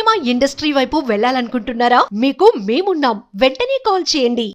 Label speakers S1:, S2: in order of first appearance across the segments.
S1: Cinema industry వైపు వెళ్ళాలనుకుంటున్నారా? మీకు మేమున్నాం. వెంటనే కాల్ చేయండి.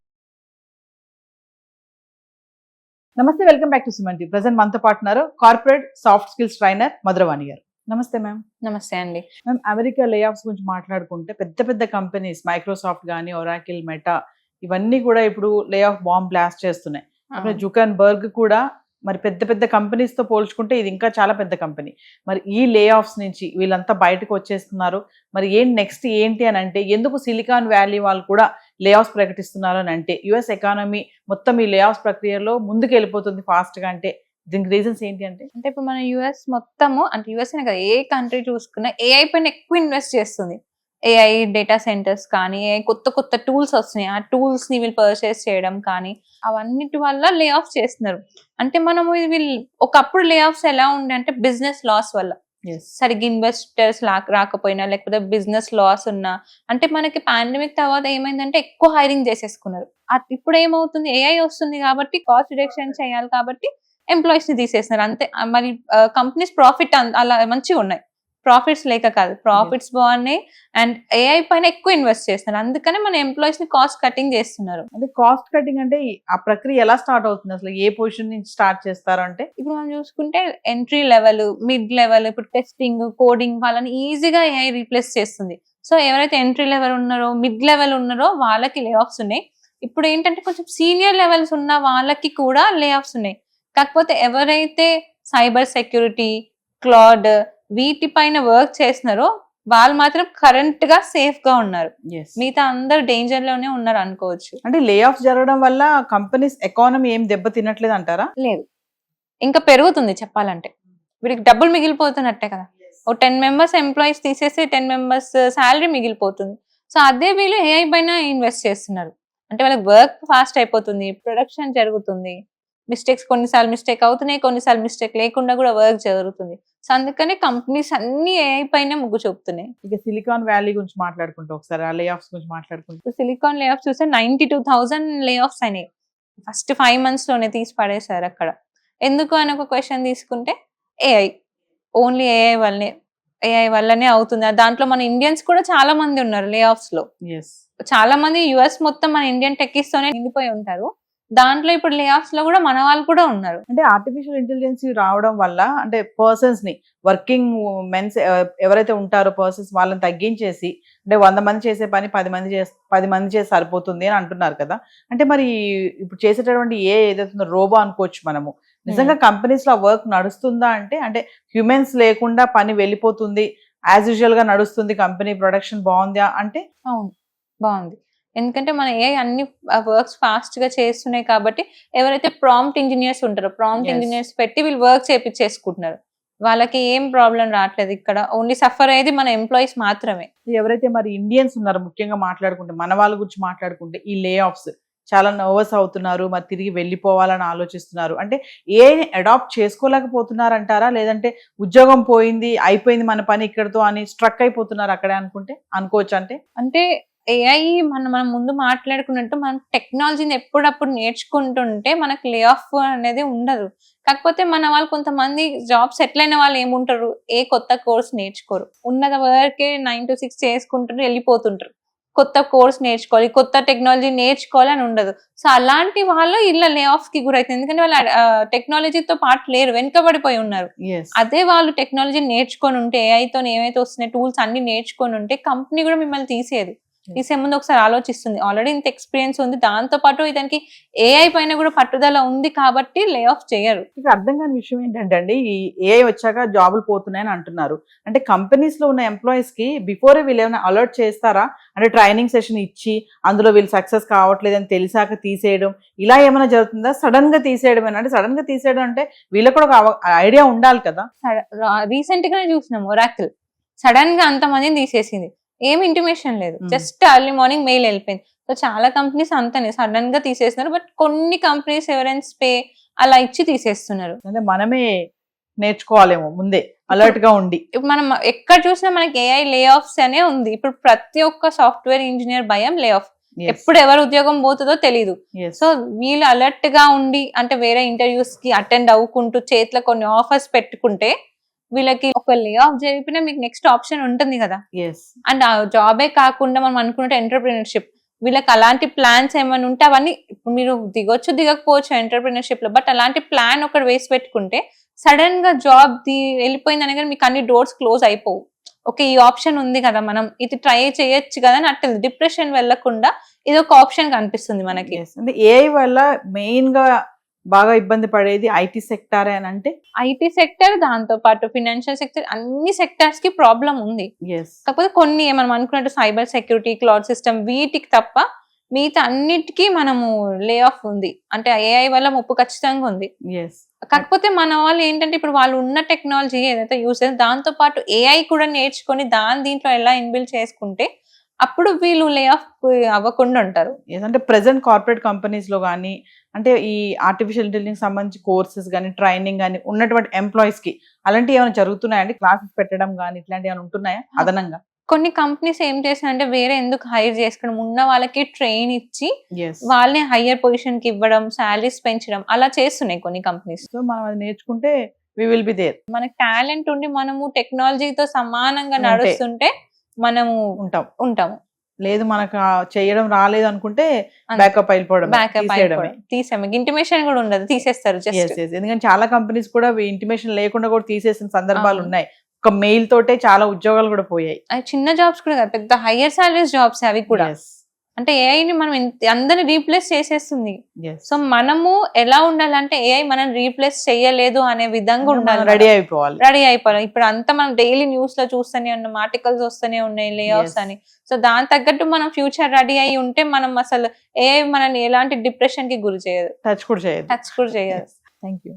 S2: నమస్తే, welcome back to Suman TV. Present మనతో పాటు ఉన్నారు corporate soft skills trainer Madhuravani గారు. నమస్తే మ్యామ్.
S3: నమస్తే అండి.
S2: మ్యామ్, అమెరికా లే ఆఫ్స్ గురించి మాట్లాడుకుంటే పెద్ద పెద్ద కంపెనీస్ మైక్రోసాఫ్ట్ కానీ, ఒరాకిల్, మెటా ఇవన్నీ కూడా ఇప్పుడు లే ఆఫ్ బాంబ్ బ్లాస్ట్ చేస్తున్నాయి. అక్కడ జుకన్ బర్గ్ కూడా మరి పెద్ద పెద్ద కంపెనీస్ తో పోల్చుకుంటే ఇది ఇంకా చాలా పెద్ద కంపెనీ. మరి ఈ లే ఆఫ్స్ నుంచి వీళ్ళంతా బయటకు వచ్చేస్తున్నారు. మరి నెక్స్ట్ ఏంటి అని అంటే, ఎందుకు సిలికాన్ వ్యాలీ వాళ్ళు కూడా లే ఆఫ్స్ ప్రకటిస్తున్నారు అని అంటే, యుఎస్ ఎకానమీ మొత్తం ఈ లే ఆఫ్స్ ప్రక్రియలో ముందుకు వెళ్ళిపోతుంది ఫాస్ట్ గా. అంటే దీనికి రీజన్స్ ఏంటి అంటే
S3: ఇప్పుడు మన యుఎస్ మొత్తము, అంటే యుఎస్ అనే కదా, ఏ కంట్రీ చూసుకున్నా ఏఐ పైన ఎక్కువ ఇన్వెస్ట్ చేస్తుంది. ఏఐ డేటా సెంటర్స్ కానీ, కొత్త కొత్త టూల్స్ వస్తున్నాయి, ఆ టూల్స్ ని వీళ్ళు పర్చేస్ చేయడం కానీ, అవన్నిటి వల్ల లే ఆఫ్ చేస్తున్నారు. అంటే మనము వీళ్ళు ఒకప్పుడు లే ఆఫ్స్ ఎలా ఉండే అంటే బిజినెస్ లాస్ వల్ల, సరిగ్గా ఇన్వెస్టర్స్ రాకపోయినా, లేకపోతే బిజినెస్ లాస్ ఉన్నా, అంటే మనకి పాండమిక్ తర్వాత ఏమైందంటే ఎక్కువ హైరింగ్ చేసేసుకున్నారు. ఇప్పుడు ఏమవుతుంది, ఏఐ వస్తుంది కాబట్టి కాస్ట్ రిడక్షన్ చేయాలి కాబట్టి ఎంప్లాయీస్ ని తీసేస్తున్నారు అంతే. మరి కంపెనీస్ ప్రాఫిట్ అలా మంచిగా ఉన్నాయి, ప్రాఫిట్స్ లేక కాదు, ప్రాఫిట్స్ బాగున్నాయి అండ్ ఏఐ పైన ఎక్కువ ఇన్వెస్ట్ చేస్తున్నారు. అందుకనే మన ఎంప్లాయీస్ ని కాస్ట్ కటింగ్ చేస్తున్నారు.
S2: అంటే కాస్ట్ కటింగ్ అంటే ఆ ప్రక్రియ ఎలా స్టార్ట్ అవుతుంది, అసలు ఏ పొజిషన్ నుంచి స్టార్ట్ చేస్తారు అంటే?
S3: ఇప్పుడు మనం చూసుకుంటే ఎంట్రీ లెవెల్, మిడ్ లెవెల్, ఇప్పుడు టెస్టింగ్, కోడింగ్ వాళ్ళని ఈజీగా ఏఐ రీప్లేస్ చేస్తుంది. సో ఎవరైతే ఎంట్రీ లెవెల్ ఉన్నారో, మిడ్ లెవెల్ ఉన్నారో వాళ్ళకి లే ఆఫ్స్ ఉన్నాయి. ఇప్పుడు ఏంటంటే కొంచెం సీనియర్ లెవెల్స్ ఉన్న వాళ్ళకి కూడా లే ఆఫ్స్ ఉన్నాయి. కాకపోతే ఎవరైతే సైబర్ సెక్యూరిటీ, క్లౌడ్ వీటిపైన వర్క్ చేస్తున్నారో వాళ్ళు మాత్రం కరెంట్ గా సేఫ్ గా ఉన్నారు. మిగతా అందరు డేంజర్ లోనే ఉన్నారు అనుకోవచ్చు.
S2: అంటే లే ఆఫ్ జరగడం వల్ల కంపెనీస్ ఎకానమీ ఏం దెబ్బ తినట్లేదు అంటారా?
S3: లేదు, ఇంకా పెరుగుతుంది. చెప్పాలంటే వీరికి డబ్బులు మిగిలిపోతున్నట్టే కదా. ఓ 10 మెంబర్స్ ఎంప్లాయీస్ తీసేసి 10 మెంబర్స్ శాలరీ మిగిలిపోతుంది. సో అదే వీళ్ళు ఏఐ పైన ఇన్వెస్ట్ చేస్తున్నారు. అంటే వాళ్ళకి వర్క్ ఫాస్ట్ అయిపోతుంది, ప్రొడక్షన్ జరుగుతుంది, మిస్టేక్స్ కొన్నిసార్లు మిస్టేక్ అవుతున్నాయి, కొన్నిసార్లు మిస్టేక్ లేకుండా కూడా వర్క్ జరుగుతుంది. సో అందుకనే కంపెనీస్ అన్ని ఏఐ పైన ముగ్గు చూపుతున్నాయి.
S2: ఇక సిలికాన్ వ్యాలీ గురించి మాట్లాడుకుంటే ఒకసారి ఆ లే ఆఫ్స్ గురించి మాట్లాడుకుంటే,
S3: సిలికాన్ లే ఆఫ్స్ చూస్తే 92,000 లే ఆఫ్స్ అయినాయి ఫస్ట్ 5 months లోనే, తీసి పడేశారు అక్కడ. ఎందుకు అని ఒక క్వశ్చన్ తీసుకుంటే, ఏఐ, ఓన్లీ ఏఐ వల్లనే అవుతుంది. దాంట్లో మన ఇండియన్స్ కూడా చాలా మంది ఉన్నారు లే ఆఫ్స్ లో. చాలా మంది యుఎస్ మొత్తం మన ఇండియన్ టెక్కీస్ తోనే నిండిపోయి ఉంటారు. దాంట్లో ఇప్పుడు లే ఆఫ్స్ లో కూడా మన వాళ్ళు కూడా ఉన్నారు.
S2: అంటే ఆర్టిఫిషియల్ ఇంటెలిజెన్స్ రావడం వల్ల అంటే పర్సన్స్ ని, వర్కింగ్ మెన్స్ ఎవరైతే ఉంటారో పర్సన్స్, వాళ్ళని తగ్గించేసి అంటే 100 మంది చేసే పని 10 మంది చేసి సరిపోతుంది అని అంటున్నారు కదా. అంటే మరి ఇప్పుడు చేసేటటువంటి ఏదైతుందో రోబో అనుకోవచ్చు మనము. నిజంగా కంపెనీస్ లో వర్క్ నడుస్తుందా అంటే హ్యూమన్స్ లేకుండా పని వెళ్ళిపోతుంది, యాజ్ యూజువల్ గా నడుస్తుంది, కంపెనీ ప్రొడక్షన్ బాగుందా అంటే?
S3: అవును, బాగుంది. ఎందుకంటే మన ఏఐ అన్ని వర్క్స్ ఫాస్ట్ గా చేస్తున్నాయి కాబట్టి ఎవరైతే ప్రాంప్ట్ ఇంజనీర్స్ ఉంటారో, ప్రాంప్ట్ ఇంజనీర్స్ పెట్టి వీళ్ళు వర్క్ చేపించేసుకుంటున్నారు. వాళ్ళకి ఏం ప్రాబ్లం రావట్లేదు. ఇక్కడ ఓన్లీ సఫర్ అయ్యేది మన ఎంప్లాయీస్ మాత్రమే.
S2: ఎవరైతే మరి ఇండియన్స్ ఉన్నారో, ముఖ్యంగా మాట్లాడుకుంటే మన వాళ్ళ గురించి మాట్లాడుకుంటే, ఈ లే ఆఫ్స్ చాలా నర్వస్ అవుతున్నారు, మరి తిరిగి వెళ్ళిపోవాలని ఆలోచిస్తున్నారు. అంటే ఏఐని అడాప్ట్ చేసుకోలేకపోతున్నారు అంటారా, లేదంటే ఉద్యోగం పోయింది, అయిపోయింది మన పని ఇక్కడతో అని స్ట్రక్ అయిపోతున్నారు అక్కడే అనుకోవచ్చు? అంటే
S3: ఏఐ మనం ముందు మాట్లాడుకున్నట్టు మనం టెక్నాలజీని ఎప్పుడప్పుడు నేర్చుకుంటుంటే మనకు లే ఆఫ్ అనేది ఉండదు. కాకపోతే మన వాళ్ళు కొంతమంది జాబ్ సెటిల్ అయిన వాళ్ళు ఏముంటారు, ఏ కొత్త కోర్స్ నేర్చుకోరు, ఉన్నది వరకే 9 to 6 చేసుకుంటారు, వెళ్ళిపోతుంటారు. కొత్త కోర్స్ నేర్చుకోవాలి, కొత్త టెక్నాలజీ నేర్చుకోవాలి అని ఉండదు. సో అలాంటి వాళ్ళు ఇలా లే ఆఫ్ కి గురైతుంది. ఎందుకంటే వాళ్ళు టెక్నాలజీతో పాటు లేరు, వెనుకబడిపోయి ఉన్నారు. అదే వాళ్ళు టెక్నాలజీ నేర్చుకొని ఉంటే, ఏఐతో ఏమైతే వస్తున్నాయి టూల్స్ అన్ని నేర్చుకొని ఉంటే కంపెనీ కూడా మిమ్మల్ని తీసే ముందు ఒకసారి ఆలోచిస్తుంది. ఆల్రెడీ ఇంత ఎక్స్పీరియన్స్ ఉంది, దాంతో పాటు ఇతనికి ఏఐ పైన కూడా పట్టుదల ఉంది కాబట్టి లే ఆఫ్ చేయరు.
S2: ఇక అర్థం కాని విషయం ఏంటంటే అండి, ఈ ఏఐ వచ్చాక జాబులు పోతున్నాయని అంటున్నారు. అంటే కంపెనీస్ లో ఉన్న ఎంప్లాయీస్ కి బిఫోరే వీళ్ళు ఏమైనా అలర్ట్ చేస్తారా? అంటే ట్రైనింగ్ సెషన్ ఇచ్చి అందులో వీళ్ళు సక్సెస్ కావట్లేదని తెలిసాక తీసేయడం, ఇలా ఏమైనా జరుగుతుందా? సడన్ గా తీసేయడం అంటే, సడన్ గా తీసేయడం అంటే వీళ్ళకి కూడా ఒక ఐడియా ఉండాలి కదా.
S3: రీసెంట్ గానే చూసినాం, ఒరాకిల్ సడన్ గా అంతమందిని తీసేసింది, ఏం ఇంటిమేషన్ లేదు, జస్ట్ ఎర్లీ మార్నింగ్ మెయిల్ వెళ్ళిపోయింది. సో చాలా కంపెనీస్ అంతనే సడన్ గా తీసేస్తున్నారు. బట్ కొన్ని కంపెనీస్ ఎవరెన్స్ పే అలా ఇచ్చి తీసేస్తున్నారు.
S2: అంటే మనమే నేర్చుకోవాలేమో ముందే అలర్ట్ గా ఉండి.
S3: ఇప్పుడు మనం ఎక్కడ చూసినా మనకి ఏఐ లే ఆఫ్స్ అనే ఉంది. ఇప్పుడు ప్రతి ఒక్క సాఫ్ట్వేర్ ఇంజనీర్ భయం లే ఆఫ్, ఎప్పుడు ఎవరు ఉద్యోగం పోతుందో తెలియదు. సో వీళ్ళు అలర్ట్ గా ఉండి, అంటే వేరే ఇంటర్వ్యూస్ కి అటెండ్ అవ్వుకుంటూ చేతిలో కొన్ని ఆఫర్స్ పెట్టుకుంటే వీళ్ళకి ఒక లే ఆఫ్ జరిపినా మీకు నెక్స్ట్ ఆప్షన్ ఉంటుంది కదా.
S2: ఎస్
S3: అండ్ ఆ జాబే కాకుండా మనం అనుకున్నట్టు ఎంటర్ప్రినర్షిప్, వీళ్ళకి అలాంటి ప్లాన్స్ ఏమైనా ఉంటే అవన్నీ ఇప్పుడు మీరు దిగొచ్చు దిగకపోవచ్చు ఎంటర్ప్రినర్షిప్ లో, బట్ అలాంటి ప్లాన్ ఒకటి వేసి పెట్టుకుంటే సడన్ గా జాబ్ వెళ్ళిపోయింది అనగా మీకు అన్ని డోర్స్ క్లోజ్ అయిపోవు. ఓకే, ఈ ఆప్షన్ ఉంది కదా, మనం ఇది ట్రై చేయొచ్చు కదా అని అట్లా డిప్రెషన్ వెళ్లకుండా ఇది ఒక ఆప్షన్ కనిపిస్తుంది మనకి.
S2: అంటే ఏఐ వల్ల మెయిన్ గా బాగా ఇబ్బంది పడేది ఐటీ సెక్టార్ అని అంటే.
S3: ఐటీ సెక్టర్, దాంతో పాటు ఫినాన్షియల్ సెక్టర్, అన్ని సెక్టార్స్ కి ప్రాబ్లం ఉంది.
S2: ఎస్
S3: కాకపోతే కొన్ని మనం అనుకున్నట్టు సైబర్ సెక్యూరిటీ, క్లౌడ్ సిస్టమ్, వీటికి తప్ప మిగతా అన్నిటికీ మనము లే ఆఫ్ ఉంది. అంటే ఏఐ వల్ల ముప్పు ఖచ్చితంగా ఉంది.
S2: ఎస్
S3: కాకపోతే మన వాళ్ళు ఏంటంటే ఇప్పుడు వాళ్ళు ఉన్న టెక్నాలజీ ఏదైతే యూస్ చేస్తే దాంతో పాటు ఏఐ కూడా నేర్చుకొని దీంట్లో ఎలా ఇన్బిల్డ్ చేసుకుంటే అప్పుడు వీళ్ళు లే ఆఫ్ అవ్వకుండా ఉంటారు.
S2: అంటే ప్రెసెంట్ కార్పొరేట్ కంపెనీస్ లో కానీ అంటే ఈ ఆర్టిఫిషియల్ ఇంటెలిజెన్స్ సంబంధించి కోర్సెస్ కానీ ట్రైనింగ్ కానీ ఉన్నటువంటి ఎంప్లాయీస్ కి అలాంటివి ఏమైనా జరుగుతున్నాయండి? క్లాసెస్ పెట్టడం కానీ ఇట్లాంటివి ఏమైనా ఉంటున్నాయా అదనంగా?
S3: కొన్ని కంపెనీస్ ఏం చేస్తారంటే వేరే ఎందుకు హైర్ చేసుకోవడం, ఉన్న వాళ్ళకి ట్రైన్ ఇచ్చి
S2: ఎస్
S3: వాళ్ళని హయ్యర్ పొజిషన్ కి ఇవ్వడం, శాలరీస్ పెంచడం అలా చేస్తున్నాయి కొన్ని కంపెనీస్.
S2: సో మనం అది నేర్చుకుంటే వి విల్ బి దేర్.
S3: మనకి టాలెంట్ ఉండి మనము టెక్నాలజీతో సమానంగా
S2: ఉంటే.
S3: నడుస్తుంటే మనము ఉంటాము.
S2: లేదు మనకు చేయడం రాలేదు అనుకుంటే
S3: అంతే.
S2: బ్యాకప్ అయిపోవడం,
S3: బ్యాకప్
S2: తీసేయడమే.
S3: తీసాము, ఇంటిమేషన్ కూడా ఉండదు, తీసేస్తారు
S2: Yes,
S3: జస్ట్.
S2: yes. ఎందుకంటే చాలా కంపెనీస్ కూడా ఇంటిమేషన్ లేకుండా కూడా తీసేసిన సందర్భాలు
S3: అవును.
S2: ఉన్నాయి. ఒక మెయిల్ తోటే చాలా ఉద్యోగాలు కూడా పోయాయి.
S3: అవి చిన్న జాబ్స్ కూడా కాదు, పెద్ద హయ్యర్ సాలరీస్ జాబ్స్ అవి కూడా.
S2: Yes,
S3: అంటే ఏఐని మనం అందరిని రీప్లేస్ చేసేస్తుంది.
S2: yes.
S3: సో మనము ఎలా ఉండాలంటే ఏఐ మనం రీప్లేస్ చేయలేదు అనే విధంగా ఉండాలి,
S2: రెడీ అయిపోవాలి.
S3: రెడీ అయిపోవాలి. ఇప్పుడు అంతా మనం డైలీ న్యూస్ లో చూస్తూనే ఉన్నాం, ఆర్టికల్స్ వస్తూనే ఉన్నాయి లే ఆఫ్స్
S2: Yes.
S3: అని. సో దాని తగ్గట్టు మనం ఫ్యూచర్ రెడీ అయి ఉంటే మనం అసలు ఏఐ మనల్ని ఎలాంటి డిప్రెషన్ కి గురి చేయదు,
S2: టచ్ కూడా చేయదు.
S3: టచ్ కూడా చేయదు.
S2: Thank you.